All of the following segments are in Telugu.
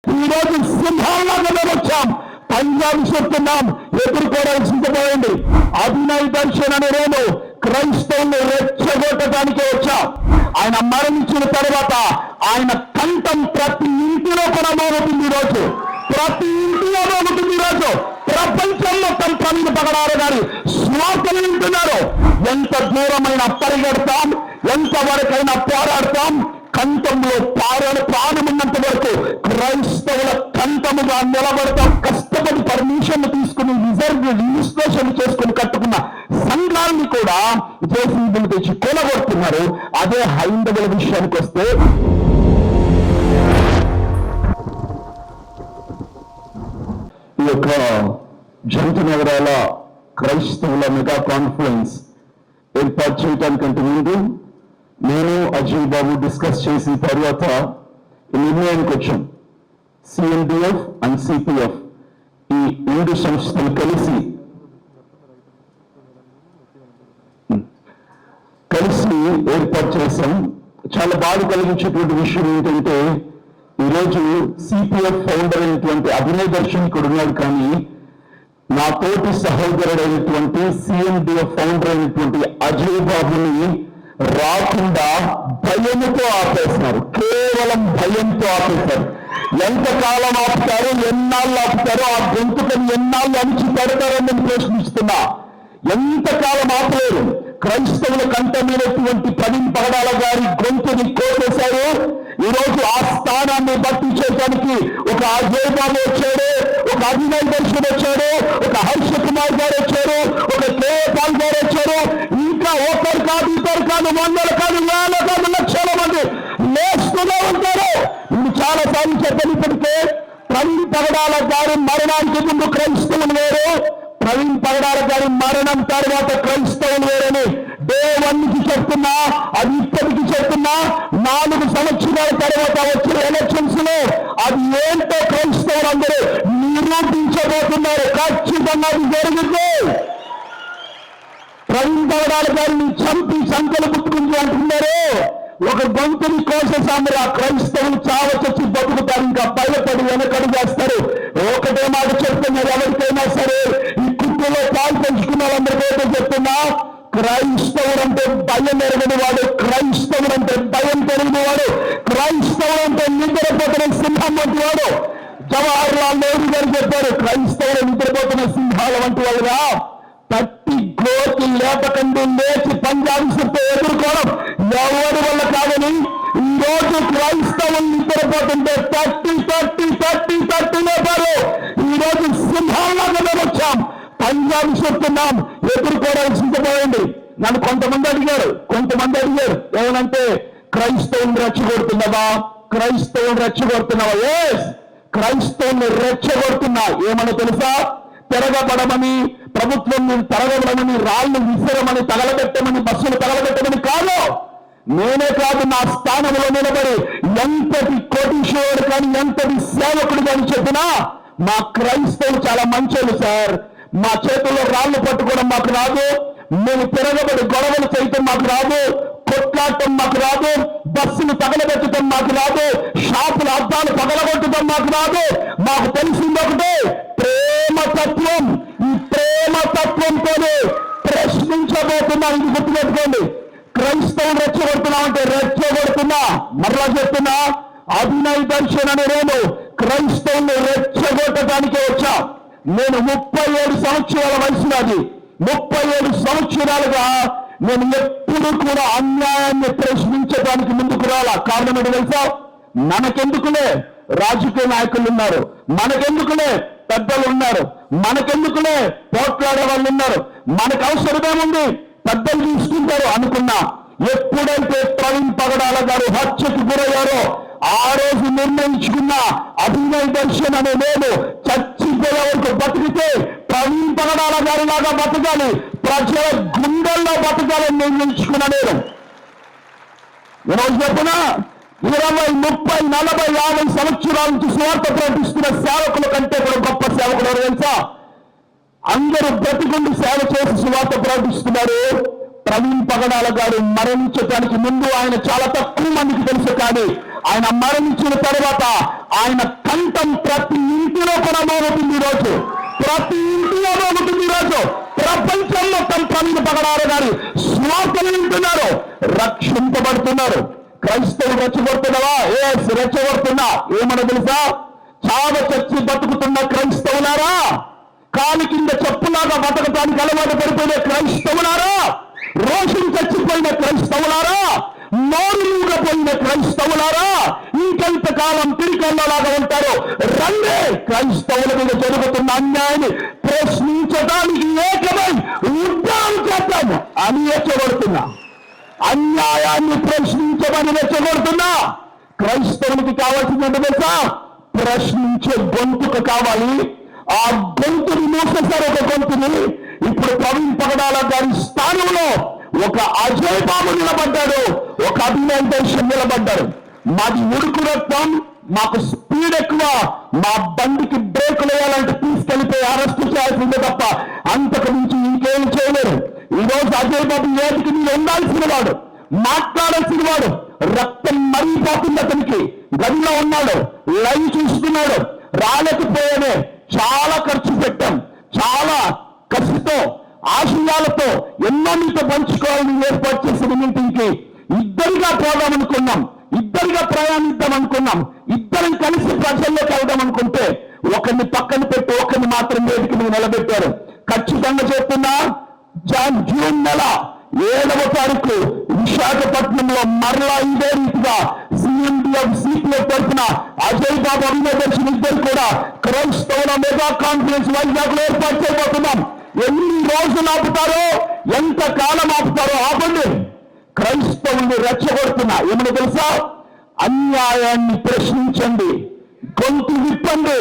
ఈ రోజు సింహాలాగా మేము వచ్చాం. పంజాబ్ చెప్తున్నాం, ఎదుర్కోవడానికి సిద్ధపోయింది. అభినయ్ దర్శన్ అనే నేను క్రైస్తవులు రెచ్చగొట్టడానికే వచ్చా. ఆయన మరణించిన తర్వాత ఆయన కంఠం ప్రతి ఇంటిలో కూడా మోగుతుంది. ఈరోజు ప్రతి ఇంటిలో మోగుతుంది. ఈరోజు ప్రపంచం మొత్తం ప్రవీణ్ పగడారు గారి స్వార్థలు వింటున్నారు. ఎంత దూరమైన పరిగెడతాం, ఎంత వరకైనా పోరాడతాం. కంఠంలో ప్రాణమున్నంత వరకు క్రైస్తవుల కంఠముగా నిలబడతాం. కష్టపడి పర్మిషన్ తీసుకుని రిజిస్ట్రేషన్ చేసుకుని కట్టుకున్న సంఘాన్ని కూడా జేసీబీలు తెచ్చి కూలగొడుతున్నారు. అదే హైందవుల విషయానికి వస్తే, ఈ యొక్క జంతు నగరాల క్రైస్తవుల మెగా కాన్ఫరెన్స్ ఏర్పాటు చేయడానికంటే ముందు నేను అజయ్ బాబు డిస్కస్ చేసి తర్వాత నిర్ణయానికి వచ్చాం. సిఎన్డిఎఫ్ అండ్ సిపిఎఫ్ ఈ రెండు సంస్థలు కలిసి ఏర్పాటు చేశాం. చాలా బాధ కలిగించేటువంటి విషయం ఏంటంటే, ఈరోజు సిపిఎఫ్ ఫౌండర్ అయినటువంటి అభినయ్ దర్శన్ ఇక్కడ ఉన్నాడు, కానీ నా తోటి సహోదరుడైనటువంటి సిఎన్డిఎఫ్ ఫౌండర్ అయినటువంటి అజయ్ బాబుని రాకుండా భయంతో ఆపేస్తున్నారు. కేవలం భయంతో ఆపేశారు. ఎంతకాలం ఆపుతారు, ఎన్నాళ్ళు ఆపుతారో, ఆ గొంతుకని ఎన్నాళ్ళు అణిచి పెడతారని నేను ప్రశ్నిస్తున్నా. ఎంతకాలం ఆపలేరు. క్రైస్తవుల కంటమైనటువంటి ప్రవీణ్ పగడాల గారి గొంతుని కోసేశారు. ఈరోజు ఆ స్థానాన్ని భర్తీ చేయడానికి ఒక అజయ్ బాబు వచ్చాడు, ఒక అభినయ్ దర్శన్ వచ్చాడు, ఒక హర్ష కుమార్ గారు వచ్చారు, ఒక కేపాల్ గారు వచ్చారు. ఇంకా ఒకరు కాదు, ఇద్దరు కాదు, వందలు కాదు, వేల కాదు, లక్షల మంది లేస్తూనే ఉంటారు. ఇది చాలా సార్లు చెప్పని ఇప్పటికే ప్రవీణ్ పగడాల గారి మరణానికి ముందు క్రైస్తవులు వేరు, ప్రవీణ్ పగడాల గారి మరణం తర్వాత క్రైస్తవులు వేరని డే 1 కి చెప్తున్నా. అది ఇప్పటికి చెప్తున్నా. 4 సంవత్సరాల తర్వాత వచ్చిన ఎలక్షన్స్ లో అది ఏంటో క్రైస్తవులందరూ నిరూపించబోతున్నారు. ఖచ్చితంగా అది జరుగుతుంది. ప్రవీణ్ పగడాల గారిని చంపి సంఖ్యలు పుట్టుకుంటూ అంటున్నారు. ఒక గొంతుని కోసేసాము, ఆ క్రైస్తవులు చావ చచ్చి బతుకుతారు. ఇంకా భయపడి వెనకడు చేస్తారు. ఒకటే మాట చెప్తున్నారు, ఎవరికైనా సరే ఈ కుట్టులో పాలు పెంచుకున్న వాళ్ళందరికీ చెప్తున్నా, క్రైస్తవుడు అంటే భయం ఎరగని వాడు, క్రైస్తవుడు అంటే భయం పెరిగిన వాడు, క్రైస్తవుడు అంటే నిద్రపోతున్న సింహం వంటి వాడు. జవహర్ లాల్ నెహ్రూ గారు చెప్పారు, క్రైస్తవులు నిద్రపోతున్న సింహాల వంటి వాళ్ళుగా. తట్టి గోతి లేపకండి, లేచి పంజాబ్ చుట్టూ ఎదుర్కోవడం ఎవరి వల్ల కాదని ఈ రోజు క్రైస్తవులు నిద్రపోతుంటే తట్టి తట్టి తట్టి తట్టి లేపారు. ఈ రోజు సింహాలాగా మేము వచ్చాం. పంజాబ్ చెప్తున్నాం, ఎదుర్కోవడానికి సిద్ధపోయింది. నన్ను కొంతమంది అడిగారు ఏమనంటే, క్రైస్తవుని రెచ్చగొడుతున్నావా, క్రైస్తవుని రెచ్చగొడుతున్నావా? ఎస్, క్రైస్తవుని రెచ్చగొడుతున్నా. ఏమని తెలుసా? తిరగబడమని, ప్రభుత్వం తరగబడమని, రాళ్లు విసిరమని, తగలబెట్టమని, బస్సులు తగలబెట్టమని కాదు. నేనే కాదు, నా స్థానంలో నిలబడి ఎంతటి కోటీశ్వరుడు కానీ, ఎంతటి సేవకుడు కానీ చెప్పినా, మా క్రైస్తవులు చాలా మంచోళ్ళు సార్. మా చేతుల్లో రాళ్లు పట్టుకోవడం మాకు రాదు, మేము తిరగబడి గొడవలు చేయటం మాకు రాదు, కొట్లాడటం మాకు రాదు, బస్సులు తగలబెట్టడం మాకు రాదు, షాపుల అద్దాలు పగలగొట్టడం మాకు రాదు. మాకు తెలిసింది ఒకటే, ప్రేమతత్వం. ఈ ప్రేమతత్వంతోనే ప్రశ్నించబోతున్నాం. ఇది గుర్తుపెట్టుకోండి. క్రైస్తవులు రెచ్చగొడుతున్నామంటే రెచ్చగొడుతున్నా. మరలా చెప్తున్నా, అభినయ్ దర్శన్ అనే నేను క్రైస్తవులు రెచ్చగొట్టడానికే వచ్చా. నేను 37 సంవత్సరాల వయసు నాది. 37 సంవత్సరాలుగా నేను ఎప్పుడు కూడా అన్యాయాన్ని ప్రశ్నించడానికి ముందుకు రాలా. కారణం ఏంటో తెలుసా? మనకెందుకులే రాజకీయ నాయకులు ఉన్నారు, మనకెందుకులే పెద్దలు ఉన్నారు, మనకెందుకులే పోట్లాడే వాళ్ళు ఉన్నారు, మనకు అవసరమేముంది, పెద్దలు తీసుకుంటారు అనుకున్నా. ఎప్పుడైతే ప్రవీణ్ పగడాల గారు హత్యకు గురయ్యారో ఆ రోజు నిర్ణయించుకున్న అభినయ్ దర్శన్ అనే నేను చచ్చిపోయే వరకు బతికితే ప్రవీణ్ పగడాల గారి లాగా బతకాలి, ప్రజల గుండెల్లో బతకాలని నిర్ణయించుకున్న నేను. ఈరోజు చెప్పిన 20, 30, 40, 50 సంవత్సరాల నుంచి స్వార్థ ప్రకటిస్తున్న సేవకుల కంటే కూడా గొప్ప సేవకులు ఎవరు తెలుసా? అందరూ బ్రతికుండి సేవ చేసి స్వార్థ ప్రకటిస్తున్నారు. ప్రవీణ్ పగడాల గారు మరణించడానికి ముందు ఆయన చాలా తక్కువ మందికి తెలుసు, కానీ ఆయన మరణించిన తర్వాత ఆయన కంఠం ప్రతి ఇంటిలో కూడా మోగుతుంది ఈరోజు. ప్రతి ఇంటిలో మోగుతుంది ఈరోజు. ప్రపంచం మొత్తం ప్రవీణ పగడారు గారి స్వార్థలు వింటున్నారు, రక్షింపబడుతున్నారు. క్రైస్తవులు రెచ్చగొడుతున్నావా? రెచ్చగొడుతున్నా. ఏమన్నా తెలుసా? చావ చచ్చి బతుకుతున్న క్రైస్తవులారా, కాలి కింద చెప్పులాగా బతకటానికి అలవాటు పడిపోయిన క్రైస్తవులారా, రోషం చచ్చిపోయిన క్రైస్తవులారా, నోరుపోయిన క్రైస్తవులారా, ఇంకెంతకాలం తిరికల్లలాగా ఉంటారు? రండి, క్రైస్తవుల మీద జరుగుతున్న అన్యాయాన్ని ప్రశ్నించడానికి ఏకమై ఉద్యమం చేద్దాము అని రెచ్చగొడుతున్నా. అన్యాయాన్ని ప్రశ్నించమని రెచ్చగొడుతున్నా. క్రైస్తవులకి కావాల్సిందంటే తెలుసా? ప్రశ్నించే గొంతుక కావాలి. ఆ గొంతుని మూసేశారు, ఒక గొంతుని. ఇప్పుడు ప్రవీణ్ పగడాల గారి స్థానంలో ఒక అజయ్ బాబు నిలబడ్డాడు, ఒక అభినవ్ దర్శన్ నిలబడ్డారు. మాది ఉడుకు రక్తం, మాకు స్పీడ్ ఎక్కువ, మా బండికి బ్రేకులు వేయాలంటే తీసుకెళ్లిపోయి అరెస్ట్ చేయాల్సిందే తప్ప అంతకు మించి ఇంకేం చేయలేరు. ఈరోజు అజయ్ బాబు ఏటికి మీరు ఉండాల్సిన వాడు, మాట్లాడాల్సిన వాడు. రక్తం మరిగిపోతుంది అతనికి. గదిలో ఉన్నాడు, లైవ్ చూస్తున్నాడు. రాలేకపోయానే, చాలా ఖర్చు పెట్టాం, చాలా కసితో ఆశయాలతో ఎన్నో మీతో పంచుకోవాలని ఏర్పాటు చేసిన మీటింగ్కి ఇద్దరిగా పోదామనుకున్నాం, ఇద్దరిగా ప్రయాణిద్దాం అనుకున్నాం, ఇద్దరం కలిసి ప్రజల్లోకి వెళ్దాం అనుకుంటే ఒకరిని పక్కన పెట్టి ఒకరిని మాత్రం వేదిక మీద నిలబెట్టారు. ఖచ్చితంగా చెప్తున్నా, జూన్ నెల 7వ తారీఖు విశాఖపట్నంలో మరలా ఇదే రీతిగా సిఎండిఎఫ్ సిపిఎఫ్ తరఫున అజయ్ బాబు అభినవ్ దర్శన్ ఇద్దరు కూడా క్రైస్తవుల మెగా కాన్ఫరెన్స్ వైజాగ్ లో ఏర్పాటు చేయబోతున్నాం. ఎన్ని రోజులు ఆపుతారో, ఎంత కాలం ఆపుతారో ఆపండి. క్రైస్తవుల్ని రెచ్చగొడుతున్నా. ఏమని తెలుసా? అన్యాయాన్ని ప్రశ్నించండి, గొంతు విప్పండి.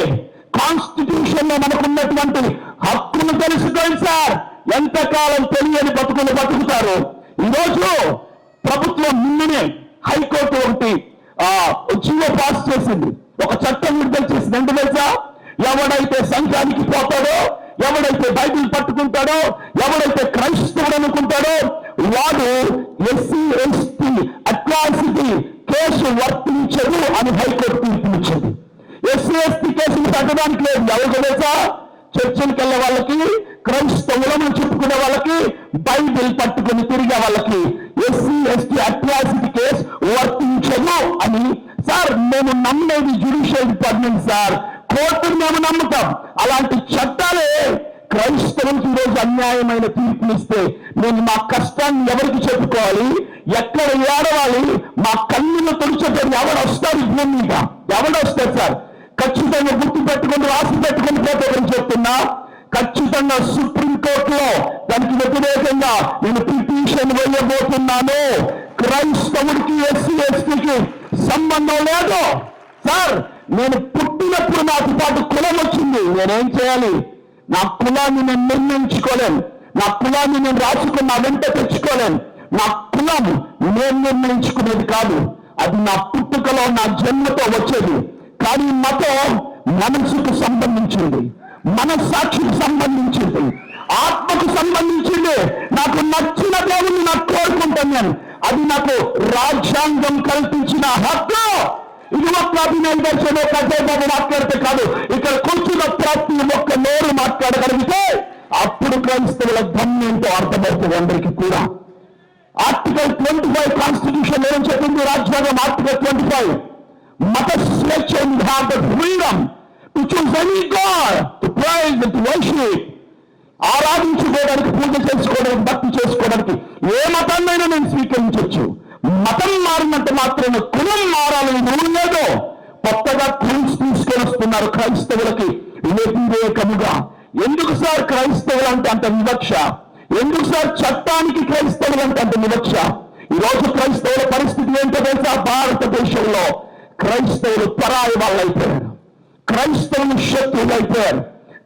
కాన్స్టిట్యూషన్ లో మనకున్నటువంటి హక్కులు తెలుసుకోండి సార్. ఎంతకాలం తెలియని బతుకులు బతుకుతారు. ఈరోజు ప్రభుత్వం నిన్ననే హైకోర్టు ఒకటి జీవో పాస్ చేసింది, ఒక చట్టం విడుదల చేసింది. ఎందుకు తెలుసా? ఎవడైతే సంఘానికి పోతాడో, ఎవడైతే బైబిల్ పట్టుకుంటాడో, ఎవడైతే క్రైస్తవుడు అనుకుంటాడో వాడు ఎస్సీ ఎస్టీ అట్రాసిటీ కేసు వర్తించదు అని హైకోర్టు తీర్పునిచ్చింది. ఎస్సీ ఎస్టీ కేసులు పెట్టడానికి లేదు. ఎవరికి తెలుసా? చర్చలకు వెళ్ళే వాళ్ళకి, క్రైస్తవులను చెప్పుకునే వాళ్ళకి, బైబిల్ పట్టుకుని తిరిగే వాళ్ళకి ఎస్సీ ఎస్టీ అట్రాసిటీ కేసు వర్తించదు అని. సార్, మేము నమ్మేది జ్యుడిషియల్ డిపార్ట్మెంట్ సార్, కోర్టును మేము నమ్ముతాం. అలాంటి చట్టాలే క్రైస్తవులకు ఈరోజు అన్యాయమైన తీర్పునిస్తే మేము మా కష్టాన్ని ఎవరికి చెప్పుకోవాలి? ఎక్కడ ఏడవాలి? మా కన్నులు తుడిచేటప్పుడు ఎవడొస్తారు? భూమి మీద ఎవడొస్తారు సార్? ఖచ్చితంగా గుర్తు పెట్టుకుని, రాసి పెట్టుకుని పోతే చెప్తున్నా, ఖచ్చితంగా సుప్రీంకోర్టులో దానికి వ్యతిరేకంగా నేను పిటిషన్ వేయబోతున్నాను. క్రైస్తవుడికి ఎస్సీ ఎస్టీకి సంబంధం లేదు సార్. నేను పుట్టినప్పుడు నాకు పాటు కులం వచ్చింది, నేనేం చేయాలి? నా కులాన్ని నేను నిర్ణయించుకోలేను, నా కులాన్ని నేను రాసుకుని నా వెంట తెచ్చుకోలేను. నా కులం నేను నిర్ణయించుకునేది కాదు, అది నా పుట్టుకలో నా జన్మతో వచ్చేది. కానీ మతం మనసుకు సంబంధించింది, మనస్సాక్షికి సంబంధించింది, ఆత్మకు సంబంధించింది. నాకు నచ్చిన దేవుని నాకు కోరుకుంటాను నేను, అది నాకు రాజ్యాంగం కల్పించిన హక్కు. ఇది ఒక్క అభినవ్ దర్శన్, ఒక అజయ్ బాబు మాట్లాడితే కాదు, ఇక్కడ కూర్చున్న ప్రతి ఒక్క నోరు మాట్లాడగలిగితే అప్పుడు క్రైస్తవుల ధన్యంతో అర్థమవుతుంది అందరికీ కూడా. ఆర్టికల్ 25 కాన్స్టిట్యూషన్ ఏం చెప్పింది? రాజ్యాంగం ఆర్టికల్ 25 మత స్వేచ్ఛ, freedom to choose any god, to praise, to worship. ఆరాధించుకోవడానికి, పూజ చేసుకోవడానికి, భక్తి చేసుకోవడానికి ఏ మతాన్నైనా నేను స్వీకరించవచ్చు. మతం మారినంత మాత్రమే కులం మారాలని రూల్ లేదు. కొత్తగా కుల్స్ తీసుకొని వస్తున్నారు క్రైస్తవులకి వ్యతిరేకముగా. ఎందుకు సార్ క్రైస్తవులు అంటే అంత వివక్ష? ఎందుకు సార్ చట్టానికి క్రైస్తవులు అంటే అంత వివక్ష? ఈరోజు క్రైస్తవుల పరిస్థితి ఏంటో తెలుసా? భారతదేశంలో క్రైస్తవులు పరాయి వాళ్ళు అయిపోయారు, క్రైస్తవులు శత్రువులు అయిపోయారు,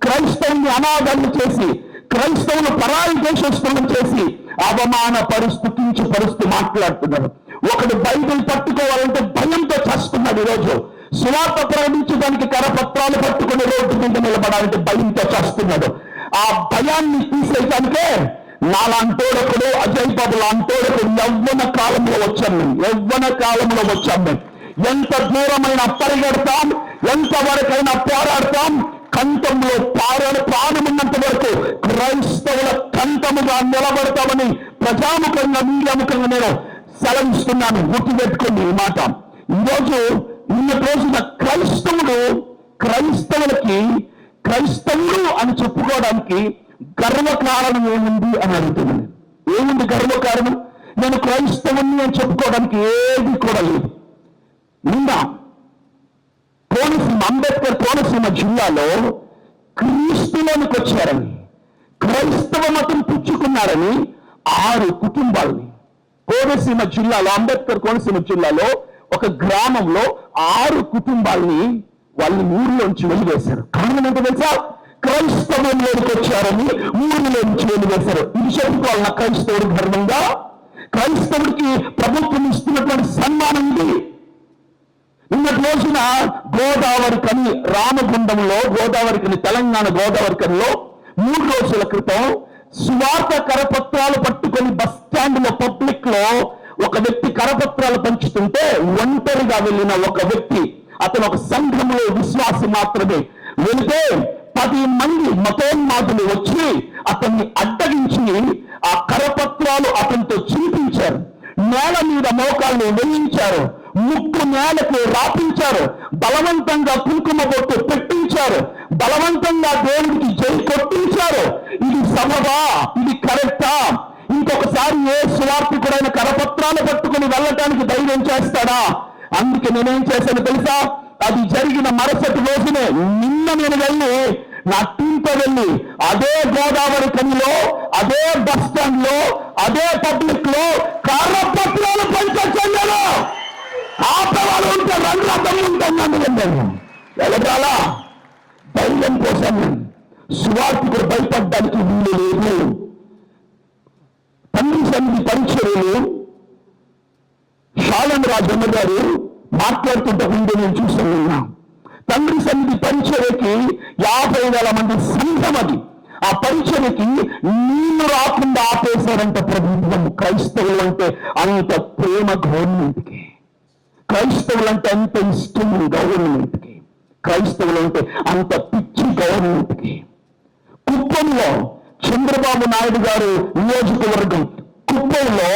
క్రైస్తవుల్ని అనాథాలు చేసి, క్రైస్తవులు పరాయి దేశస్తులను చేసి అవమానపరుస్తూ, కించపరుస్తూ మాట్లాడుతున్నారు. ఒకడు బైబిల్ పట్టుకోవాలంటే భయంతో చేస్తున్నాడు. ఈరోజు సువార్త ప్రకటించడానికి కరపత్రాలు పట్టుకుని రోడ్డు మీద నిలబడాలంటే భయంతో చేస్తున్నాడు. ఆ భయాన్ని తీసేయడానికే నాలాంటోడకుడు, అజయ్ బాబు లాంటోడకుడు యవ్వన కాలంలో వచ్చాం మేము, యవ్వన కాలంలో వచ్చాం మేము. ఎంత దూరమైన పరిగెడతాం, ఎంతవరకైనా పోరాడతాం. కంఠంలో ప్రాణమున్నంత వరకు క్రైస్తవుల కంఠముగా నిలబడతామని ప్రజాముఖంగా మీడియాముఖంగా నేను సెలవిస్తున్నాను. గుర్తుపెట్టుకోండి ఈ మాట. ఈరోజు నిన్నటి రోజున క్రైస్తవులకి క్రైస్తవులు అని చెప్పుకోవడానికి గర్వకారణం ఏముంది అని అడుగుతున్నాను. ఏముంది గర్వకారణం? నేను క్రైస్తవుని అని చెప్పుకోవడానికి ఏది కూడా లేదు. నిన్న అంబేద్కర్ కోనసీమ జిల్లాలో క్రీస్తులోనికి వచ్చారని, క్రైస్తవ మతం పుచ్చుకున్నారని 6 కుటుంబాలని కోనసీమ జిల్లాలో, అంబేద్కర్ కోనసీమ జిల్లాలో ఒక గ్రామంలో 6 కుటుంబాలని వాళ్ళని ఊరిలోంచి వెలివేశారు. కారణం ఏంటో తెలుసా? క్రైస్తవంలోనికి వచ్చారని ఊరిలోంచి వెలివేశారు. ఇది చెప్పుకోవాలన్న క్రైస్తవుడు ధర్మంగా? క్రైస్తవుడికి ప్రభుత్వం ఇస్తున్నటువంటి సన్మానం ఇది. నిన్నటి రోజున గోదావరికని రామగుండంలో, గోదావరికని తెలంగాణ గోదావరికనిలో 3 రోజుల క్రితం సువార్త కరపత్రాలు పట్టుకొని బస్ స్టాండ్ లో పబ్లిక్ లో ఒక వ్యక్తి కరపత్రాలు పంచుతుంటే ఒంటరిగా వెళ్ళిన ఒక వ్యక్తి, అతను ఒక సంఘంలో విశ్వాసి మాత్రమే, వెళితే 10 మంది మతోన్మాదులు వచ్చి అతన్ని అడ్డగించి ఆ కరపత్రాలు అతనితో చింపించారు. నేల మీద మోకాళ్ళు వేయించారు, ముక్కు నేలకు రాపించారు, బలవంతంగా కుంకుమ బొట్టు పెట్టించారు, బలవంతంగా దేవుడికి జై కొట్టించారు. ఇది సబబా? ఇది కరెక్టా? ఇంకొకసారి ఏ స్వార్థికుడైన కరపత్రాలు పట్టుకుని వెళ్ళటానికి ధైర్యం చేస్తాడా? అందుకే నేనేం చేశాను తెలుసా? అది జరిగిన మరుసటి రోజునే నిన్న నేను వెళ్ళి నా టీంతో వెళ్ళి అదే గోదావరి కనిలో, అదే బస్ స్టాండ్ లో, అదే పబ్లిక్ లో కరపత్రాలు పంచాను. ఆపవాళ్ళు ఉంటే రంగు అర్థం ఉంటాను వెళ్ళాను. వెళ్ళగాల ధైర్యం కోసం సువార్థికుడు భయపడ్డానికి వీలు లేదు. తండ్రి సన్నిధి పరిచర్యలు శాలం రాజన్న గారు మాట్లాడుతుంటే ముందు నేను చూస్తున్నా. తండ్రి సన్నిధి పరిచర్యకి 50,000 మంది సంఘం. అది ఆ పరిచర్యకి నీళ్లు రాకుండా ఆపేశారంట ప్రభుత్వం. క్రైస్తవులు అంటే అంత ప్రేమ గవర్నమెంట్కి, క్రైస్తవులు అంటే అంత ఇష్టం గవర్నమెంట్కి, క్రైస్తవులు అంటే అంత పిచ్చి గవర్నమెంట్కి. కుప్పంలో చంద్రబాబు నాయుడు గారు నియోజకవర్గం కుప్పంలో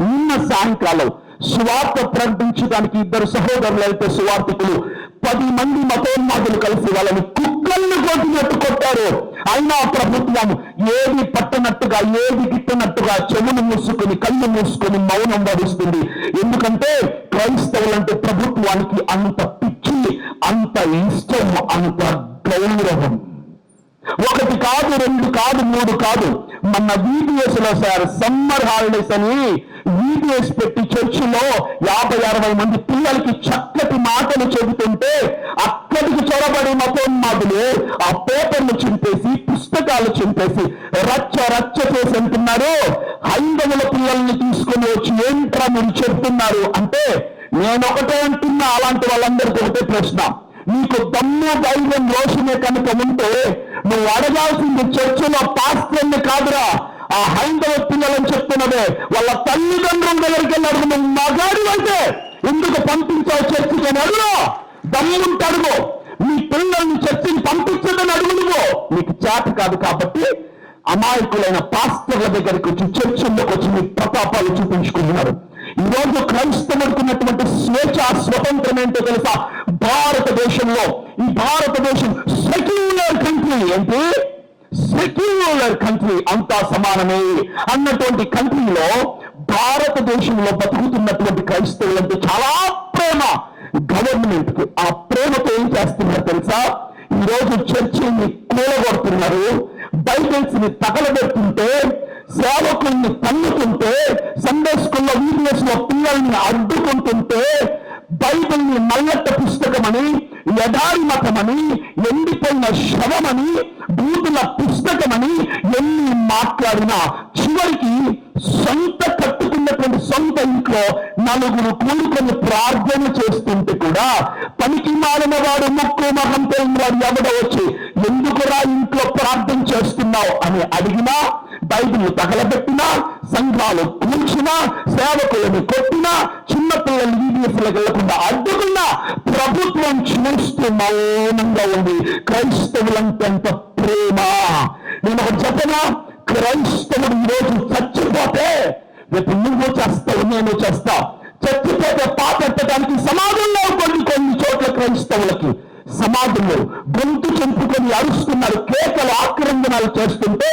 నిన్న సాయంకాలం సువార్త ప్రకటించడానికి 2 సహోదరులు అయితే సువార్థికులు 10 మంది మతోన్మాదులు కలిసి వాళ్ళని కుక్కల్ని కొట్టినట్టు కొట్టారు. అయినా ప్రభుత్వం ఏది పట్టనట్టుగా, ఏది గిట్టనట్టుగా చెవులు మూసుకొని కళ్ళు మూసుకొని మౌనం వహిస్తుంది. ఎందుకంటే క్రైస్తవులంటే ప్రభుత్వానికి అంత పిచ్చి, అంత ఇష్టం, అంత గౌరవం. 1 కాదు, 2 కాదు, 3 కాదు. మన VBS లో సార్ సమ్మర్ హాలిడేస్ అని VBS పెట్టి చర్చిలో 50-60 మంది పిల్లలకి చక్కటి మాటలు చెబుతుంటే అక్కడికి చొరబడి మతోన్మాదులు ఆ పేపర్లు చింపేసి, పుస్తకాలు చింపేసి రచ్చ చేసి అంటున్నారు. హైందవుల పిల్లల్ని తీసుకొని వచ్చి ఏంట్రా మీరు చెప్తున్నారు అంటే, నేనొకటే అంటున్నా, అలాంటి వాళ్ళందరికీ ఒకటే ప్రశ్న. నీకు దమ్ము ధైర్యం రోషమే కనుక ఉంటే నువ్వు అడగాల్సింది చర్చిలో పాస్టర్ని కాదురా, ఆ హైందవ పిల్లలని చెప్తున్నదే వాళ్ళ తల్లిదండ్రుల దగ్గరికి వెళ్ళి అడుగు. నువ్వు మగాడు అంటే ఎందుకు పంపించావు చర్చికి అని అడుగు. దమ్ముంటే అడుగు. నీ పిల్లల్ని చర్చిని పంపించదని అడుగు. నువ్వు నీకు చేత కాదు కాబట్టి అమాయకులైన పాస్టర్ల దగ్గరికి వచ్చి చర్చిల్లోకి వచ్చి మీ ప్రతాపాలు చూపించుకుంటున్నారు. ఈరోజు క్రైస్తవుడికి ఉన్నటువంటి స్వేచ్ఛ, స్వతంత్రం ఏంటో తెలుసా? భారతదేశంలో, ఈ భారతదేశం సెక్యులర్ కంట్రీ. ఏంటి? సెక్యులర్ కంట్రీ, అంతా సమానమే అన్నటువంటి కంట్రీలో భారతదేశంలో బతుకుతున్నటువంటి క్రైస్తవులంటే చాలా ప్రేమ గవర్నమెంట్ కి. ఆ ప్రేమతో ఏం చేస్తున్నారు తెలుసా? ఈరోజు చర్చిని కూలగొడుతున్నారు, బైబిల్స్ ని తగలబెడుతుంటే, సేవకుల్ని తన్నుతుంటే, సండే స్కూల్లో VBS లో పిల్లల్ని అడ్డుకుంటుంటే, బైబిల్ని నల్లట్ట పుస్తకమని, ఎడారి మతమని, ఎండిపోయిన శవమని, బూతుల పుస్తకమని ఎన్ని మాట్లాడినా చివరికి సొంత కట్టుకున్నటువంటి సొంత ఇంట్లో 4 కూడుకొని ప్రార్థన చేస్తుంటే కూడా పనికి మారిన వాడు, ముక్కు మొహం తెలియని వాడు ఎవడో వచ్చి ఎందుకురా ఇంట్లో ప్రార్థన చేస్తున్నావు అని అడిగినా, బైబిల్ తగలబెట్టినా, సంఘాలు కూల్చినా, సేవకులను కొట్టినా, చిన్నపిల్లలు VBS లకు వెళ్లకుండా అడ్డుకున్నా ప్రభుత్వం చూస్తూ మౌనంగా ఉంది. క్రైస్తవులంటే అంత ప్రేమ. నేను ఒక చెప్పనా, క్రైస్తవుడు ఈరోజు చచ్చిపోతే రేపు నువ్వు చేస్తావు, నేను చేస్తా. చచ్చిపోతే పాపెట్టడానికి సమాధుల్లో కొన్ని చోట్ల క్రైస్తవులకి సమాధులు గొంతు చెంపుకొని అరుస్తున్నారు, కేకలు ఆక్రందనాలు చేస్తుంటే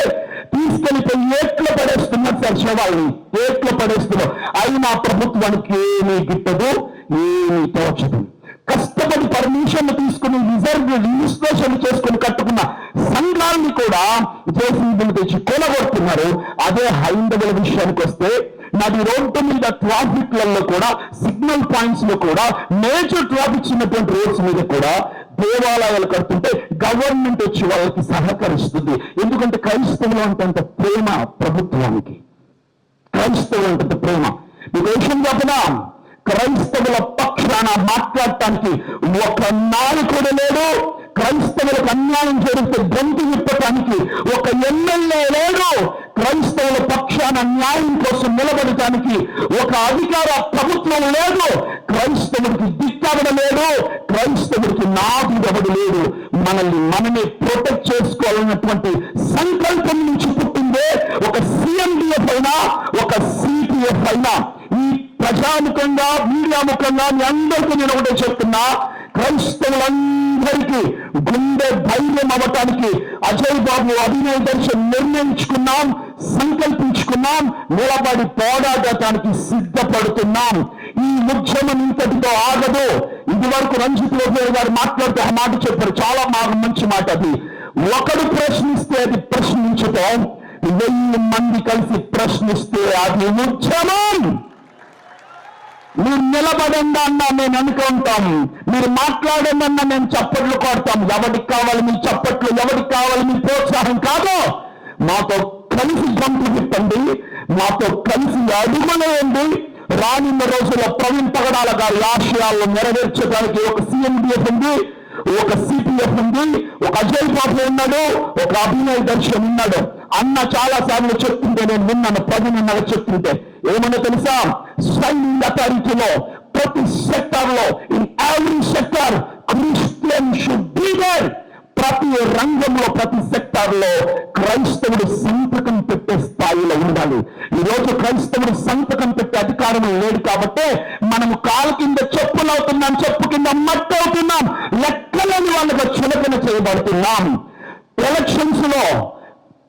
తీసుకెళ్లిపోయి ఏట్లో పడేస్తున్నారు సార్, శవాల్ని ఏట్లో పడేస్తున్నారు. అయినా ప్రభుత్వానికి ఏమీ గిట్టదు, ఏమీ తోచదు. కష్టపడి పర్మిషన్లు తీసుకుని రిజిస్ట్రేషన్ చేసుకుని కట్టుకున్న సంఘాన్ని కూడా జేసీబీలు తెచ్చి కొనగొడుతున్నారు. అదే హైందవుల విషయానికి వస్తే, నది రోడ్డు మీద ట్రాఫిక్లలో కూడా, సిగ్నల్ పాయింట్స్ లో కూడా, మేజర్ ట్రాఫిక్ ఉన్నటువంటి రోడ్స్ మీద కూడా దేవాలయాలు కడుతుంటే గవర్నమెంట్ వచ్చి వాళ్ళకి సహకరిస్తుంది. ఎందుకంటే క్రైస్తవులు అంత ప్రేమ ప్రభుత్వానికి, క్రైస్తవులు అంత ప్రేమ. మీకు విషయం చెప్పినా, క్రైస్తవుల పక్షాన మాట్లాడటానికి ఒక నాయకుడు లేడు. క్రైస్తవులకు అన్యాయం జరిగితే గొంతు విప్పటానికి ఒక ఎమ్మెల్యే లేడు. క్రైస్తవుల పక్షాన న్యాయం కోసం నిలబడటానికి ఒక అధికార ప్రభుత్వం లేదు. క్రైస్తవుడికి దిక్కవడం లేదు, క్రైస్తవుడికి నాదుడవడు లేదు. మనల్ని మనమే ప్రొటెక్ట్ చేసుకోవాలన్నటువంటి సంకల్పం నుంచి పుట్టిందే ఒక సిఎండిఎఫ్ అయినా, ఒక సిపిఎఫ్ అయినా. ఈ ప్రజాముఖంగా, మీడియా ముఖంగా మీ అందరికీ నేను ఒకటే చెప్తున్నా, క్రైస్తవులందరికీ గుండె ధైర్యం అవ్వటానికి అజయ్ బాబు అభినయ దర్శనం నిర్ణయించుకున్నాం, సంకల్పించుకున్నాం, నిలబడి పోరాడటానికి సిద్ధపడుతున్నాం. ఈ ఉద్యమం ఇంతటితో ఆగదు. ఇది వరకు రంజిత్ లోపేర్ గారు మాట్లాడుతూ ఆ మాట చెప్పారు, చాలా మంచి మాట. అది ఒకడు ప్రశ్నిస్తే అది ప్రశ్నించటం, 1000 మంది కలిసి ప్రశ్నిస్తే అది ఉద్యమం. మీరు నిలబడండి అన్నా మేము అనుకుంటాం, మీరు మాట్లాడండి అన్నా మేము చప్పట్లు కొడతాం. ఎవరికి కావాలి మీ చప్పట్లు, ఎవరికి కావాలి మీ ప్రోత్సాహం కాదు. మాతో కలిసి గొంతు విప్పండి, మాతో కలిసి అడుగులేయండి. రానున్న రోజుల్లో ప్రవీణ్ పగడాల గారి ఆశయాలను నెరవేర్చడానికి ఒక సిఎండిఎఫ్ ఉంది, ఒక సిపిఎఫ్ ఉంది, ఒక అజయ్ బాబు ఉన్నాడు, ఒక అభినయ్ దర్శన్ ఉన్నాడు. అన్న చాలా సార్లు చెప్తుంటే నేను విన్నాను, 10 చెప్తుంటే ఏమన్నా తెలుసా, సైనిక అథారిటీలో ప్రతి సెక్టర్ లో, in every sector Christian should be there. ప్రతి రంగంలో, ప్రతి సెక్టర్ లో క్రైస్తవుడు సంతకం పెట్టే స్థాయిలో ఉండాలి. ఈ రోజు క్రైస్తవుడు సంతకం పెట్టే అధికారం లేడు కాబట్టి మనము కాలు కింద చెప్పులు అవుతున్నాం, చెప్పు కింద మట్టి అవుతున్నాం, లెక్కలేని వాళ్ళకి చులకన చేయబడుతున్నాం. ఎలక్షన్స్ లో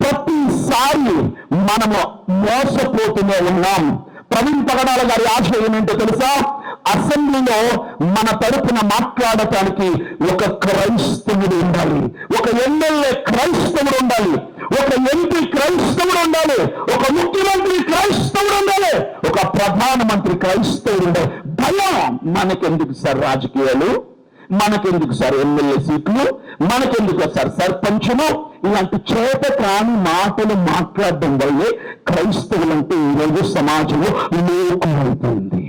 ప్రతిసారి మనము మోసపోతూనే ఉన్నాం. ప్రవీణ్ పగడాల గారి ఆశయం ఏంటో తెలుసా, అసెంబ్లీలో మన తరపున మాట్లాడటానికి ఒక క్రైస్తవుడు ఉండాలి, ఒక ఎమ్మెల్యే క్రైస్తవుడు ఉండాలి, ఒక ఎంపీ క్రైస్తవుడు ఉండాలి, ఒక ముఖ్యమంత్రి క్రైస్తవుడు ఉండాలి, ఒక ప్రధానమంత్రి క్రైస్తవుడు ఉండాలి. భయం మనకెందుకు సార్ రాజకీయాలు, మనకెందుకు సార్ ఎమ్మెల్యే సీట్లు, మనకెందుకు సార్ సర్పంచులు, ఇలాంటి చేత కాని మాటలు మాట్లాడడం వల్లే క్రైస్తవులంటే ఈరోజు సమాజంలో లోకమైపోయింది.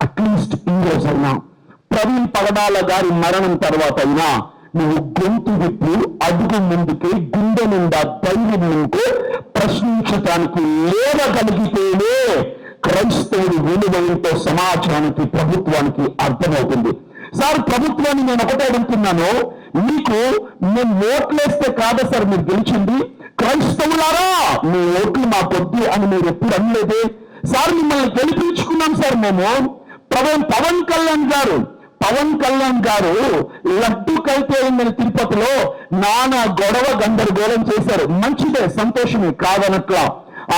అట్లీస్ట్ ఈ రోజైనా ప్రవీణ్ పగడాల గారి మరణం తర్వాత అయినా నువ్వు గొంతు విప్పి అడుగు ముందుకి, గుండె నిండా ధైర్యం నింపు ప్రశ్నించటానికి లేవగలిగితేనే క్రైస్తవుడి విలువ ఏంటో సమాజానికి, ప్రభుత్వానికి అర్థమవుతుంది. సార్ ప్రభుత్వాన్ని నేను ఒకటే అడుగుతున్నాను, మీకు మేము ఓట్లేస్తే కాదా సార్ మీరు గెలిచింది? క్రైస్తవులారా మీ ఓట్లు మా పొద్దు అని మీరు ఎప్పుడు అనలేదే సార్. మిమ్మల్ని గెలిపించుకున్నాం సార్ మేము. పవన్ కళ్యాణ్ గారు లడ్డూకైతే అయిందని తిరుపతిలో నానా గొడవ గందరగోళం చేశారు. మంచిదే, సంతోషమే, కాదనట్లా.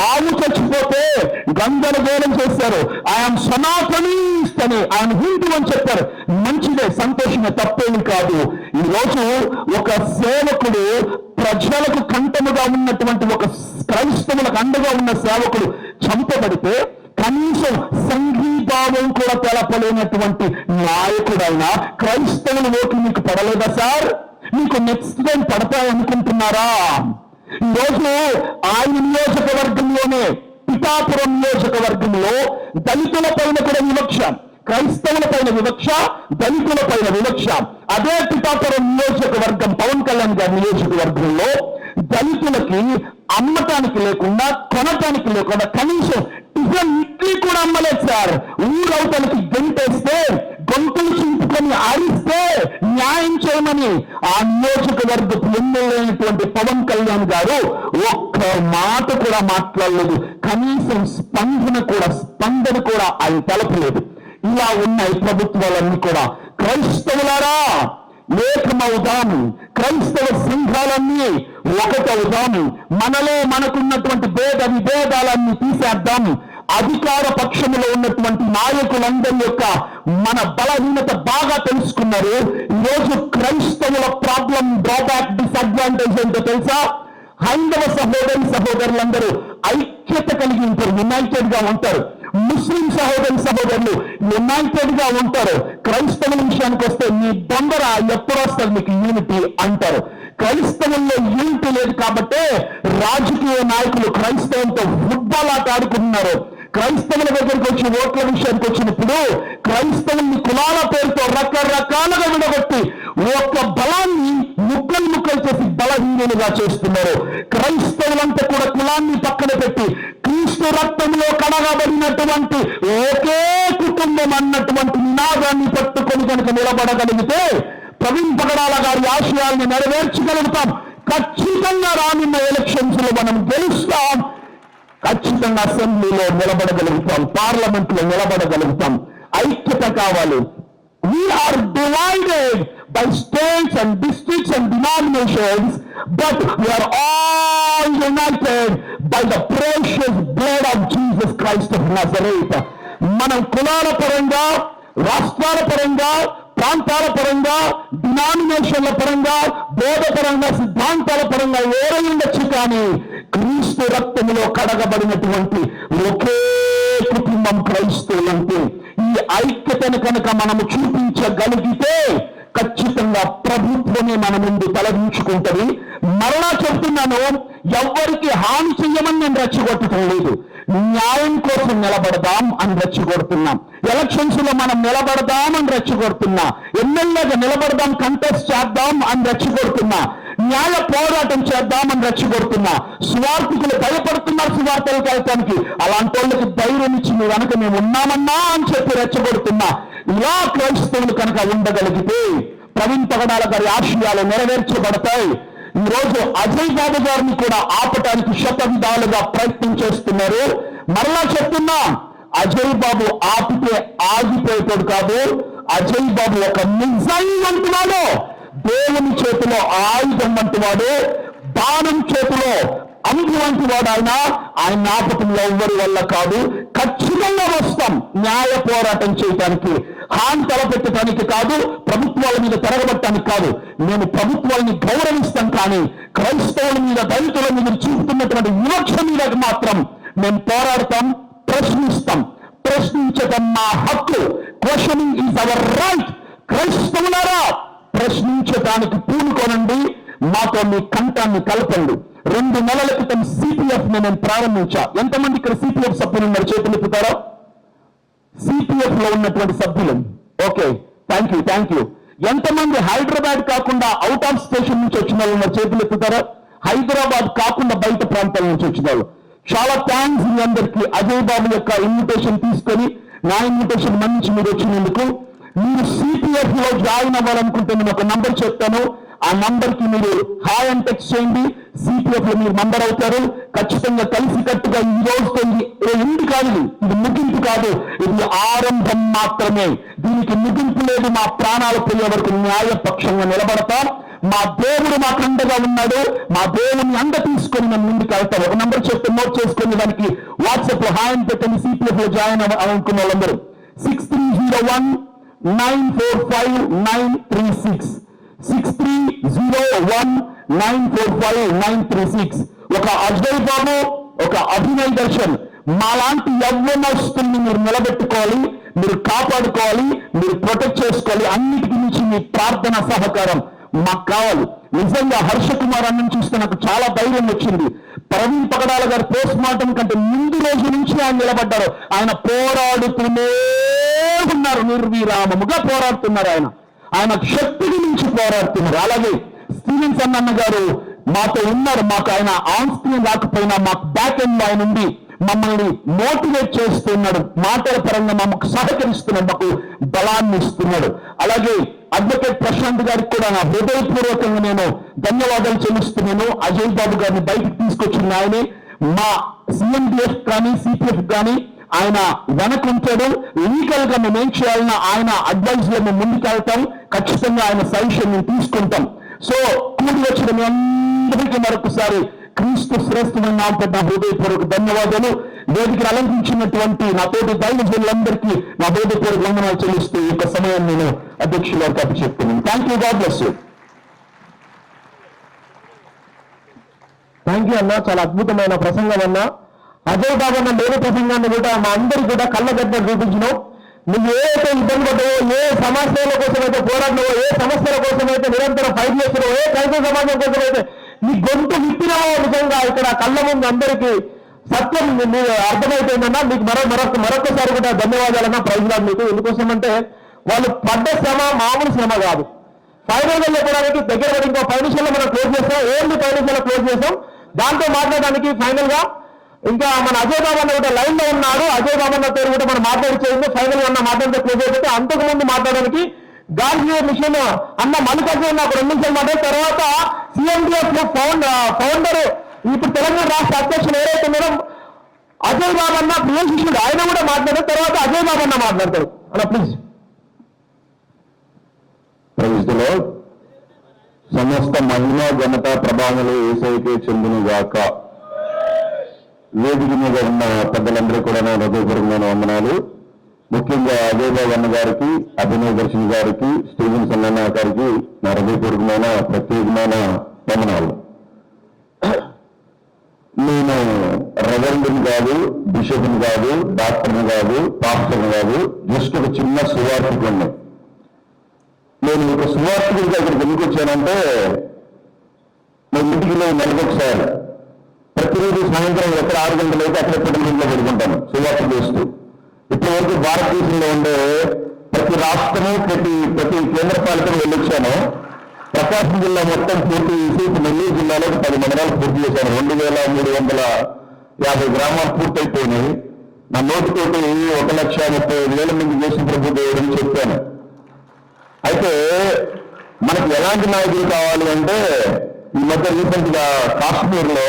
ఆవు చచ్చిపోతే గందరగోళం చేశారు. ఆయన సనాతనీస్ట్ అని, ఆయన హిందూ అని చెప్పారు. మంచిదే, సంతోషమే, తప్పేమి కాదు. ఈరోజు ఒక సేవకుడు, ప్రజలకు కంటముగా ఉన్నటువంటి ఒక క్రైస్తవులకు అండగా ఉన్న సేవకుడు చంపబడితే కనీసం సంఘీభావం కూడా తెలపలేనటువంటి నాయకుడైనా క్రైస్తవుల ఓట్లు మీకు పడలేదా సార్? మీకు నెక్స్ట్ టైం పడతాయనుకుంటున్నారా? ఈరోజు ఆయన నియోజకవర్గంలోనే, పిఠాపురం నియోజకవర్గంలో దళితుల పైన కూడా వివక్ష, క్రైస్తవుల పైన వివక్ష, దళితుల పైన వివక్ష. అదే పిఠాపురం నియోజకవర్గం, పవన్ కళ్యాణ్ గారి నియోజకవర్గంలో దళితులకి అమ్మటానికి లేకుండా, కొనటానికి లేకుండా, కనీసం టిఫిన్ ఇడ్లీ కూడా అమ్మలేదు సార్. ఊరవతలకి గంటేస్తే గొంతులు చింపుకొని అరిస్తే న్యాయం చేయమని ఆ నియోజకవర్గపు ఎమ్మెల్యేటువంటి పవన్ కళ్యాణ్ గారు ఒక్క మాట కూడా మాట్లాడలేదు. కనీసం స్పందన కూడా ఆయన తెలపలేదు. ఇలా ఉన్నాయి ప్రభుత్వాలన్నీ కూడా. క్రైస్తవులారా ఏకమవుదాము, క్రైస్తవ సంఘాలన్నీ ఒకటవుదాము, మనలో మనకున్నటువంటి విభేదాలన్నీ తీసేద్దాము. అధికార పక్షములో ఉన్నటువంటి నాయకులందరి యొక్క మన బలహీనత బాగా తెలుసుకున్నారు. ఈరోజు క్రైస్తవుల ప్రాబ్లం, డ్రాబ్యాక్, డిసడ్వాంటేజ్ ఏంటో తెలుసా? హైందవ సహోదరులందరూ ఐక్యత కలిగి ఉంటారు, యునైటెడ్ గా ఉంటారు. ముస్లిం సహోదరులు యునైటెడ్ గా ఉంటారు. క్రైస్తవుల విషయానికి వస్తే మీ దొంగర ఎప్పుడు వస్తారు మీకు యూనిటీ అంటారు. క్రైస్తవుల్లో యూనిటీ లేదు కాబట్టే రాజకీయ నాయకులు క్రైస్తవులతో ఫుట్బాల్ ఆట ఆడుకుంటున్నారు. క్రైస్తవుల దగ్గరికి వచ్చి ఓట్ల విషయానికి వచ్చినప్పుడు క్రైస్తవుల్ని కులాల పేరుతో రకరకాలుగా విడగొట్టి ఒక్క బలాన్ని ముక్కలు చేసి బలహీనులుగా చేస్తున్నారు. క్రైస్తవులంతా కూడా కులాన్ని పక్కన పెట్టి క్రీస్తు రక్తంలో కడగబడినటువంటి ఒకే కుటుంబం అన్నటువంటి నినాదాన్ని పట్టుకొని కనుక నిలబడగలిగితే ప్రవీణ్ పగడాల గారి ఆశయాలను నెరవేర్చగలుగుతాం. ఖచ్చితంగా రానున్న ఎలక్షన్స్ లో మనం గెలుస్తాం. ఖచ్చితంగా అసెంబ్లీలో నిలబడగలుగుతాం, పార్లమెంట్ లో నిలబడగలుగుతాం. ఐక్యత కావాలి. We are divided by states and districts and denominations, but we are all united by the precious blood of Jesus Christ of Nazareth. మనం కులాల పరంగా, రాష్ట్రాల పరంగా, ప్రాంతాల పరంగా, డినామినేషన్ల పరంగా, బోధ పరంగా, సిద్ధాంతాల పరంగా వేరే ఉండొచ్చు, కానీ క్రీస్తు రక్తములో కడగబడినటువంటి ఒకే కుటుంబం క్రైస్తవులంటే. ఈ ఐక్యతను కనుక మనము చూపించగలిగితే ఖచ్చితంగా ప్రభుత్వమే మన ముందు తలదించుకుంటుంది. మరలా చెప్తున్నాను, ఎవ్వరికి హాని చెయ్యమని నేను రెచ్చగొట్టడం లేదు. న్యాయం కోసం నిలబడదాం అని రెచ్చగొడుతున్నాం. ఎలక్షన్స్ లో మనం నిలబడదాం అని రెచ్చగొడుతున్నా. ఎమ్మెల్యేగా నిలబడదాం, కంటెస్ట్ చేద్దాం అని రెచ్చగొడుతున్నా. న్యాయ పోరాటం చేద్దామని రెచ్చగొడుతున్నా. స్వార్థికులు భయపడుతున్నారు సువార్తలకు వెళ్ళటానికి. అలాంటి వాళ్ళకి ధైర్యం ఇచ్చి మీ వెనక మేము ఉన్నామన్నా అని చెప్పి రెచ్చగొడుతున్నా. ఇలా క్రైస్తవులు కనుక ఉండగలిగితే ప్రవీణ్ పగడాల గారి ఆశయాలు నెరవేర్చబడతాయి. ఈ రోజు అజయ్ బాబు గారిని కూడా ఆపటానికి శతవిధాలుగా ప్రయత్నం చేస్తున్నారు. మరలా చెప్తున్నా, అజయ్ బాబు ఆపితే ఆగిపోయేటోడు కాదు. అజయ్ బాబు ఒక మిజైల్ వంటి వాడు, దేవుని చేతిలో ఆయుధం వంటి వాడు, బాణం చేతిలో అంగు వంటి వాడు. ఆయన ఆపటం ఎవ్వరి వల్ల కాదు. ఖచ్చితంగా వస్తాం న్యాయ పోరాటం చేయటానికి, హాని తలపెట్టడానికి కాదు, ప్రభుత్వాల మీద తిరగబట్టడానికి కాదు. మేము ప్రభుత్వాలని గౌరవిస్తాం, కానీ క్రైస్తవుల మీద, దళితుల మీద చూపుతున్నటువంటి వివక్ష మీద మాత్రం మేము పోరాడతాం, ప్రశ్నిస్తాం. ప్రశ్నించటం మా హక్కు. Questioning is our right. క్రైస్తవులారా, ప్రశ్నించటానికి పూనుకోనండి, మాతో మీ కంఠాన్ని కలపండి. 2 నెలల క్రితం సిపిఎఫ్ నేను ప్రారంభించా. ఎంతమంది ఇక్కడ సిపిఎఫ్ సభ్యులు ఉన్నారు? చేతులు ఎత్తుతారా? సిపిఎఫ్ లో ఉన్నటువంటి సభ్యులు. Okay, thank you. ఎంతమంది హైదరాబాద్ కాకుండా అవుట్ ఆఫ్ స్టేషన్ నుంచి వచ్చిన వాళ్ళు ఉన్నారు? చేతులు ఎత్తుతారా? హైదరాబాద్ కాకుండా బయట ప్రాంతాల నుంచి వచ్చిన వాళ్ళు. చాలా థ్యాంక్స్ మీ అందరికీ. అజయ్ బాబు యొక్క ఇన్విటేషన్ తీసుకొని నా ఇన్విటేషన్ మన్నించి మీరు వచ్చినందుకు. మీరు సిపిఎఫ్ లో జాయిన్ అవ్వాలనుకుంటే నేను ఒక నంబర్ చెప్తాను. ఆ నంబర్ కి మీరు హాయ్ అని టెక్స్ట్ చేయండి. సిపిఎఫ్ లో మీరు మెంబర్ అవుతారు. ఖచ్చితంగా కలిసి కట్టుగా ఈ రోజుతో ఎందు కాదు, ఇది ముగింపు కాదు, ఇది ఆరంభం మాత్రమే. దీనికి ముగింపు లేదు. మా ప్రాణాలు పోయే వరకు న్యాయపక్షంగా నిలబడతాం. మా దేవుడు మాకు అండగా ఉన్నాడు. మా దేవుని అండ తీసుకొని మేము ముందుకు వెళ్తాం. ఒక నంబర్ చెప్తే నోట్ చేసుకుని దానికి వాట్సాప్ లో హాయ్ అని పెట్టండి. సిపిఎఫ్ లో జాయిన్ అనుకున్న వాళ్ళందరూ 6301945936 6301945936. ఒక అజయ్ బాబు, ఒక అభినయ్ దర్శన్, మాలాంటి యవ్వనస్తుల్ని మీరు నిలబెట్టుకోవాలి, మీరు కాపాడుకోవాలి, మీరు ప్రొటెక్ట్ చేసుకోవాలి. అన్నిటికీ నుంచి మీ ప్రార్థన సహకారం మాకు కావాలి. నిజంగా హర్ష కుమార్ అన్నని చూస్తే నాకు చాలా ధైర్యం వచ్చింది. ప్రవీణ్ పగడాల గారు పోస్ట్ మార్టం కంటే ముందు రోజు నుంచి ఆయన నిలబడ్డారు. ఆయన పోరాడుతూనే ఉన్నారు, నిర్విరామముగా పోరాడుతున్నారు. ఆయన శక్తిని నుంచి పోరాడుతున్నారు. అలాగే స్టీవెన్స్ అన్న గారు మాతో ఉన్నారు. మాకు ఆయన ఆన్ స్క్రీన్ రాకపోయినా మాకు బ్యాక్ ఎండ్ ఆయన ఉండి మమ్మల్ని మోటివేట్ చేస్తున్నాడు, మాటల పరంగా మమ్మకు సహకరిస్తున్నాడు, మాకు బలాన్ని ఇస్తున్నాడు. అలాగే అడ్వకేట్ ప్రశాంత్ గారికి కూడా నా హృదయపూర్వకంగా నేను ధన్యవాదాలు చెల్లిస్తున్నాను. అజయ్ బాబు గారిని బయటకు తీసుకొచ్చిన ఆయనే. మా CMDF కానీ CPF కానీ ఆయన వెనకుంటాడు. లీగల్ గా మేము ఏం చేయాలన్నా ఆయన అడ్వైజ్ లో మేము ముందుకెళ్తాం. ఖచ్చితంగా ఆయన సజెషన్ మేము తీసుకుంటాం. సో కూడి వచ్చిన మీ అందరికీ మరొకసారి క్రీస్తు శ్రేష్టమైన నామమున నా హృదయపూర్వక ధన్యవాదాలు. వేదికను అలంకరించినటువంటి నా తోటి దైవజనులందరికీ నా హృదయపూర్వక వందనాలు చెల్లిస్తూ ఈ యొక్క సమయాన్ని నేను అధ్యక్షుల గారికి అప్పచెప్తున్నాను. Thank you. God bless you. Thank you అన్న, చాలా అద్భుతమైన ప్రసంగం అన్న. అజయ్ బాబు అన్న లేని ప్రసంగాన్ని కూడా మా అందరికీ కూడా కళ్ళగడ్డ చూపించినావు. నువ్వు ఏదైతే ఇబ్బంది పడ్డావో, ఏ సమస్యల కోసం అయితే పోరాడినావో, ఏ సమస్యల కోసం అయితే నిరంతరం ఫైట్ చేస్తున్నావో, ఏ క్రైస్తవ సమాజం కోసం అయితే నీ గొంతు విప్పినావో, నిజంగా ఇక్కడ కళ్ళ ముందు అందరికీ సత్యం మీరు అర్థమైపోయిందన్నా. మీకు మరొకసారి కూడా ధన్యవాదాలన్నా. ప్రైజ్ లాడ్ మీకు. ఎందుకోసమంటే వాళ్ళు పడ్డ శ్రమ మామూలు శ్రమ కాదు. ఫైనల్ గా చెప్పడానికి దగ్గర ఇంకో 5 నిమిషాల్లో మనం క్లోజ్ చేస్తాం. ఓన్లీ 5 నిమిషాల్లో క్లోజ్ చేస్తాం. దాంతో మాట్లాడడానికి ఫైనల్ గా ఇంకా మన అజయ్ బాబు అన్న కూడా లైన్ లో ఉన్నారు. అజయ్ బాబు అన్న పేరు కూడా మనం మాట్లాడిచేయండి. ఫైనల్ గా ఉన్న మాట్లాడితే క్లోజ్ అయిపోతే అంతకు ముందు మాట్లాడడానికి గార్జియో మిషన్ అన్న మల్లికార్జున ఒక 2 నిమిషాలు మాట్లాడిన తర్వాత CMDF ఫౌండర్ ఇప్పుడు తెలంగాణ రాష్ట్ర అధ్యక్షులు ఎవరైతే ఉన్నారో అజయ్ బాబు అన్న ప్రియ శిష్యుడు, ఆయన కూడా మాట్లాడిన తర్వాత అజయ్ బాబు అన్న మాట్లాడతారు. అలా ప్లీజ్. ప్రైజ్లో సమస్త మహిళా ఘనత ప్రభావాలు యేసయ్యకే చెందునుగాక. వేదిక మీద ఉన్న పెద్దలందరూ కూడా నా హృదయపూర్వకమైన వందనాలు. ముఖ్యంగా అజయ్ బాబు అన్న గారికి, అభినవ్ దర్శన్ గారికి, స్టీవెన్ సన్న గారికి నా హృదయపూర్వకమైన ప్రత్యేకమైన వందనాలు. నేను రెవరెండ్ని కాదు, బిషప్ని కాదు, డాక్టర్ని కాదు, పాస్టర్ని కాదు, జస్ట్ ఒక చిన్న సువార్థికుడిని. నేను ఒక సువార్థికుడిగా ఇక్కడికి ఎందుకు వచ్చానంటే, నేను ఇంటికి నెలకొకసారి ప్రతిరోజు సాయంత్రం ఎక్కడ 6 గంటలైతే అక్కడ కుటుంబంలో పెట్టుకుంటాను సువార్త చేస్తూ. ఇప్పటివరకు భారతదేశంలో ఉండే ప్రతి రాష్ట్రము, ప్రతి కేంద్రపాలికను వెళ్ళొచ్చాను. ప్రకాశం జిల్లా మొత్తం పూర్తి చేసి నెల్లూరు జిల్లాలో 10 మండలాలు పూర్తి చేశాను. 2350 గ్రామాలు పూర్తయిపోయినాయి. నా నోటితోటి 1,30,35,000 మంది దేశం ప్రభు దేవుడని చెప్పాను. అయితే మనకి ఎలాంటి నాయకులు కావాలి అంటే, ఈ మధ్య రీసెంట్ గా కాశ్మీర్ లో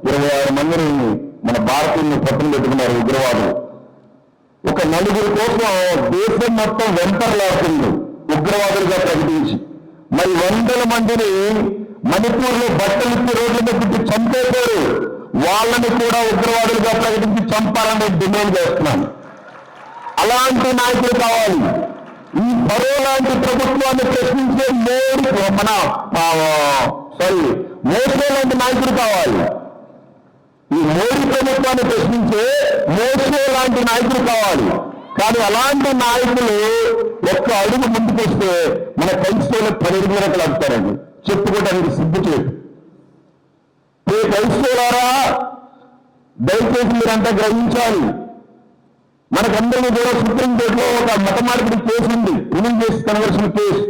26 మందిని మన భారతీయుల్ని పట్టున పెట్టుకున్నారు ఉగ్రవాదులు. ఒక 4 కోసం దేశం మొత్తం వెంపర్లాడుతుంది ఉగ్రవాదులుగా ప్రకటించి. మరి 100 మందిని మణిపూర్ లో బట్టలు ఇచ్చి రోడ్ల మీద పెట్టి చంపేశారు. వాళ్ళని కూడా ఉగ్రవాదులుగా ప్రకటించి చంపాలని డిమాండ్ చేస్తున్నాను. అలాంటి నాయకులు కావాలి. ఈ ఫరో లాంటి ప్రభుత్వాన్ని ప్రశ్నించే మోసే లాంటి నాయకులు కావాలి. ఈ మోడీ ప్రభుత్వాన్ని ప్రశ్నించే మోసే లాంటి నాయకులు కావాలి. కానీ అలాంటి నాయకులు ఒక్క అడుగు ముందుకొస్తే మన క్రైస్తవులకు 10 అడుగులకు లాగుతారండి. చెప్పుకోవడానికి సిగ్గు చేయదు. క్రైస్తవులారా, దయచేసి మీరంతా గ్రహించాలి. మనకందరినీ కూడా సుప్రీంకోర్టులో ఒక మత మార్పిడి కేసు ఉంది, రిలీజ్ చేసి కన్వర్షన్ కేసు.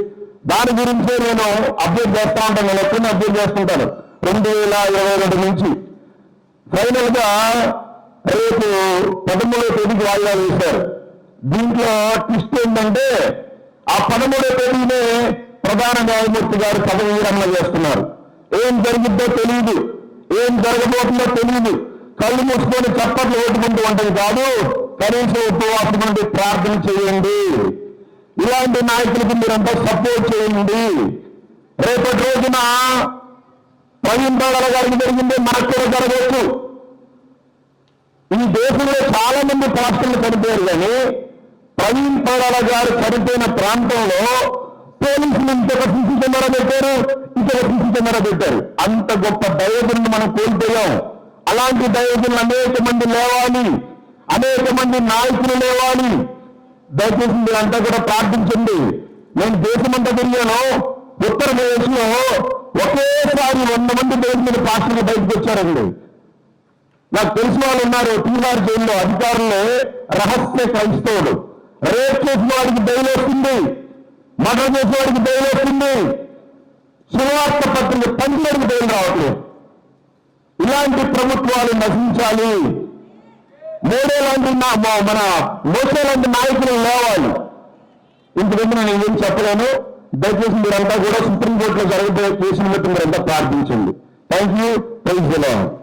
దాని గురించే నేను అప్డేట్ చేస్తా ఉంటాను. నేను ఎప్పుడైనా అప్డేట్ చేస్తుంటాను 2022 నుంచి. ఫైనల్ గా రేపు 13వ తేదీకి వాయిదా వేశారు. దీంట్లో ట్విస్ట్ ఏంటంటే, ఆ 13వ తేదీనే ప్రధాన న్యాయమూర్తి గారు పదవి విరమణ చేస్తున్నారు. ఏం జరిగిద్దో తెలియదు, ఏం జరగబోతుందో తెలియదు. కళ్ళు మూసుకొని చప్పట్లు ఓటుకుంటూ ఉంటుంది కాదు, కనీసం ఉపవాసం నుండి ప్రార్థన చేయండి. ఇలాంటి నాయకులకి మీరంతా సపోర్ట్ చేయండి. రేపటి రోజున ప్రవీణ్ పగడాల గారికి జరిగింది, మనకు కూడా జరగవచ్చు. ఈ దేశంలో చాలా మంది పాస్టర్లు చనిపోయారు, కానీ ప్రవీణ్ పగడాల గారు చనిపోయిన ప్రాంతంలో పోలీసులు ఇంకొక సీసీ కెమెరా పెట్టారు, ఇంకొక సీసీ కెమెరా పెట్టారు. అంత గొప్ప దైవజనులు మనం కోల్పోయాం. అలాంటి దైవజనులు అనేక మంది లేవాలి, అనేక మంది నాయకులు లేవాలి. దయచేసి మీరంతా కూడా ప్రార్థించండి. నేను దేశమంతా తిరిగాను. ఉత్తరప్రదేశ్ లో ఒకేసారి 100 మంది దేశమైన పాస్టర్లు బయటకు వచ్చారండి. నాకు తెలిసిన వాళ్ళు ఉన్నారు. తీహార్ జైల్లో అధికారులు రహస్య క్రైస్తవుడు. రేప్ చేసిన వాడికి బెయిల్ వస్తుంది, మర్డర్ చేసిన వాడికి బెయిల్ వస్తుంది, సువార్త పత్రిక పంచులకు బెయిల్ రావట్లేదు. ఇలాంటి ప్రభుత్వాలు నశించాలి. మోడీ లాంటి మన మోసే లాంటి నాయకులు లేవాలి. ఇంతకుముందు నేను ఏం చెప్పలేను. దయచేసి మీరంతా కూడా సుప్రీంకోర్టులో జరగబోయే కేసును బట్టి మీరంతా ప్రార్థించండి. Thank you. Praise the lord.